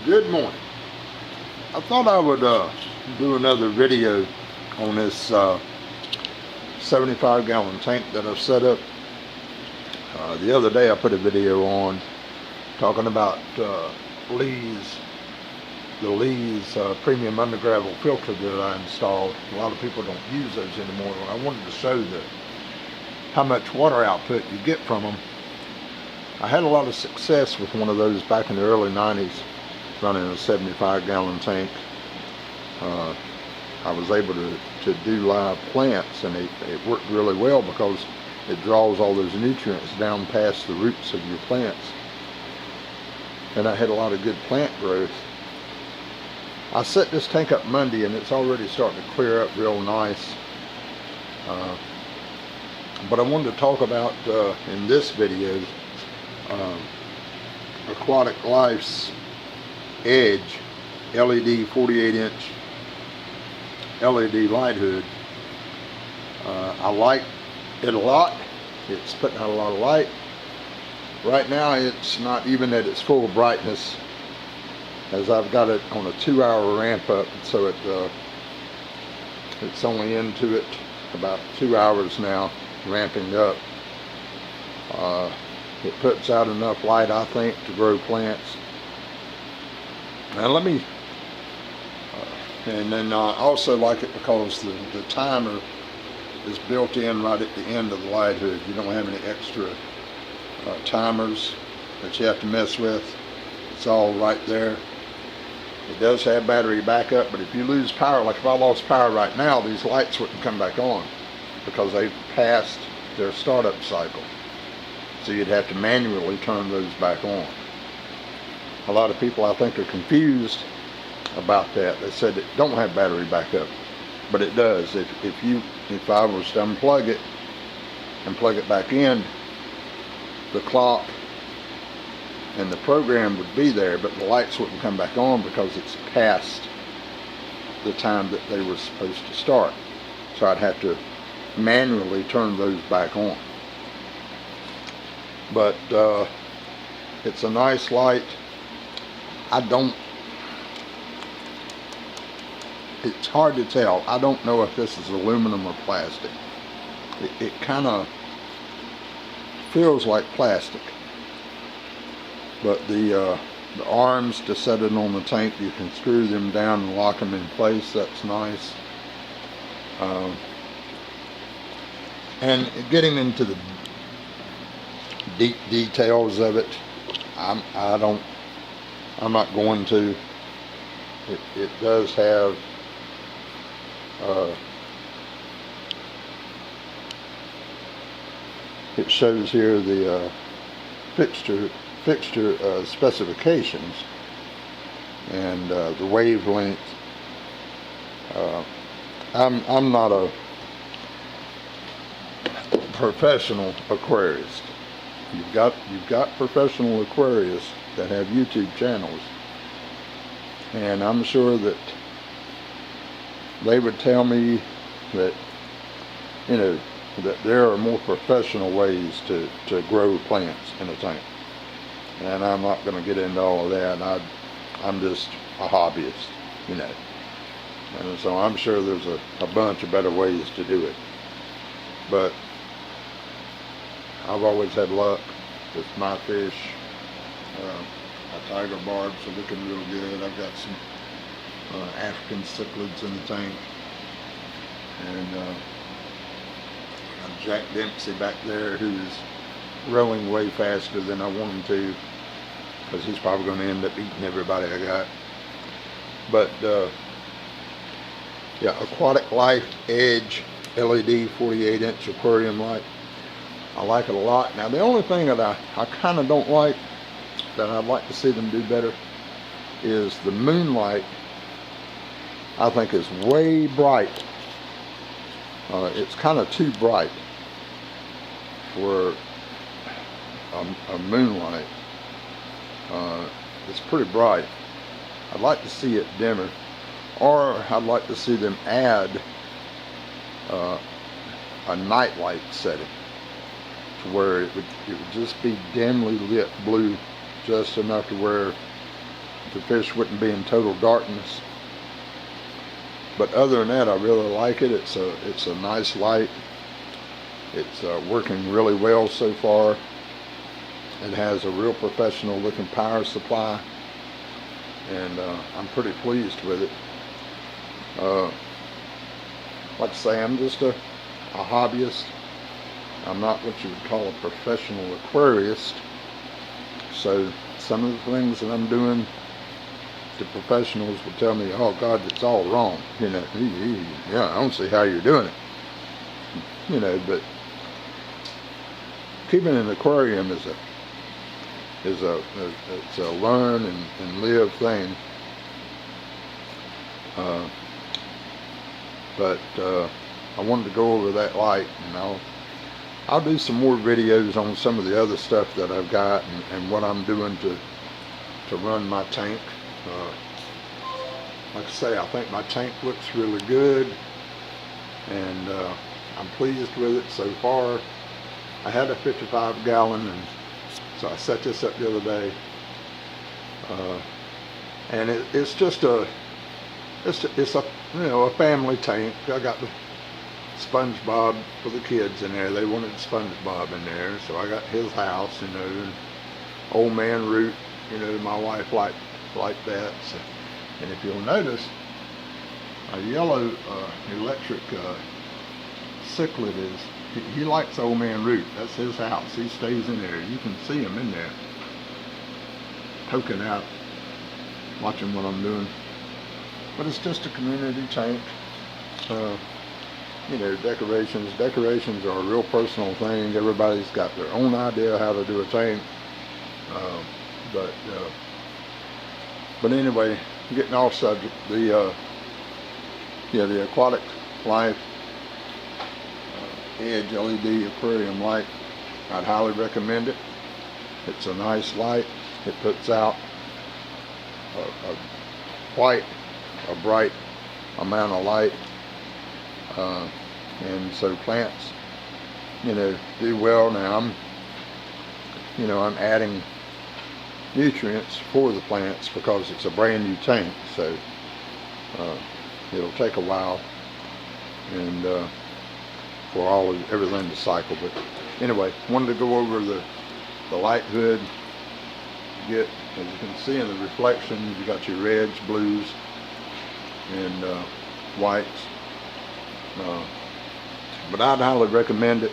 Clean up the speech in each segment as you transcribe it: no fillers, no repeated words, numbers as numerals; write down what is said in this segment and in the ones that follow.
Good morning. I thought I would do another video on this 75-gallon tank that I've set up. The other day I put a video on talking about the Lee's premium undergravel filter that I installed. A lot of people don't use those anymore. I wanted to show how much water output you get from them. I had a lot of success with one of those back in the early 90s, running a 75-gallon tank. I was able to do live plants, and it worked really well because it draws all those nutrients down past the roots of your plants. And I had a lot of good plant growth. I set this tank up Monday, and it's already starting to clear up real nice. But I wanted to talk about in this video AquaticLife's Edge LED 48-inch LED light hood. I like it a lot. It's putting out a lot of light. Right now it's not even at its full brightness, as I've got it on a 2-hour ramp up, so it's only into it about 2 hours now, ramping up. It puts out enough light, I think, to grow plants. Now let me, and then I also like it because the timer is built in right at the end of the light hood. You don't have any extra timers that you have to mess with. It's all right there. It does have battery backup, but if you lose power, like if I lost power right now, these lights wouldn't come back on because they've passed their startup cycle. So you'd have to manually turn those back on. A lot of people, I think, are confused about that. They said it don't have battery backup, but it does. If I was to unplug it and plug it back in, the clock and the program would be there, but the lights wouldn't come back on because it's past the time that they were supposed to start. So I'd have to manually turn those back on. But it's a nice light. It's hard to tell. I don't know if this is aluminum or plastic. It kind of feels like plastic. But the arms to set it on the tank, you can screw them down and lock them in place. That's nice. And getting into the deep details of it, I'm not going to. It does have it shows here the fixture specifications and the wavelength. I'm not a professional aquarist. You've got professional aquarists that have YouTube channels, and I'm sure that they would tell me that, you know, that there are more professional ways to grow plants in a tank. And I'm not going to get into all of that. I'm just a hobbyist, you know. And so I'm sure there's a bunch of better ways to do it. But I've always had luck with my fish. My tiger barbs are looking real good. I've got some African cichlids in the tank. And Jack Dempsey back there, who's rowing way faster than I want him to, because he's probably going to end up eating everybody I got. But yeah, AquaticLife Edge LED 48-inch aquarium light. I like it a lot. Now the only thing that I kind of don't like, that I'd like to see them do better, is the moonlight. I think is way bright. It's kind of too bright for a moonlight. It's pretty bright. I'd like to see it dimmer, or I'd like to see them add a night light setting to where it would just be dimly lit blue, just enough to where the fish wouldn't be in total darkness. But other than that, I really like it. It's a nice light. It's working really well so far. It has a real professional looking power supply, and I'm pretty pleased with it. Like I say, I'm just a hobbyist. I'm not what you would call a professional aquarist. So some of the things that I'm doing, the professionals would tell me, oh God, it's all wrong. You know, yeah, I don't see how you're doing it. You know, but keeping an aquarium is a learn and live thing. But I wanted to go over that light, and I'll do some more videos on some of the other stuff that I've got and what I'm doing to run my tank. Like I say, I think my tank looks really good, and I'm pleased with it so far. I had a 55 gallon, and so I set this up the other day, and it's just a a family tank. I got the SpongeBob for the kids in there. They wanted SpongeBob in there, so I got his house, and Old Man Root. My wife liked that. So, and if you'll notice, a yellow electric cichlid he likes Old Man Root. That's his house. He stays in there. You can see him in there, poking out, watching what I'm doing. But it's just a community tank. Decorations are a real personal thing. Everybody's got their own idea how to do a tank. But anyway, getting off subject, the AquaticLife Edge LED aquarium light, I'd highly recommend it. It's a nice light. It puts out a bright amount of light, and so plants, do well. Now I'm adding nutrients for the plants because it's a brand new tank, so it'll take a while and for everything to cycle. But anyway, wanted to go over the light hood. As you can see in the reflection, you got your reds, blues, and whites. But I'd highly recommend it.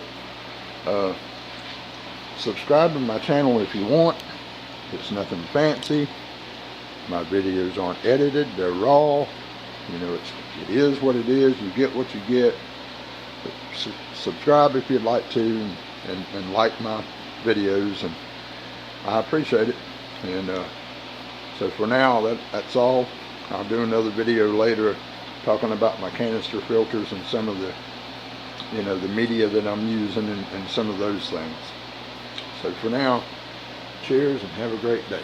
Subscribe to my channel if you want. It's nothing fancy. My videos aren't edited, they're raw. It is what it is. You get what you get. But subscribe if you'd like to, and like my videos, and I appreciate it. And so for now, that's all. I'll do another video later talking about my canister filters and some of the the media that I'm using, and some of those things. So for now, cheers and have a great day.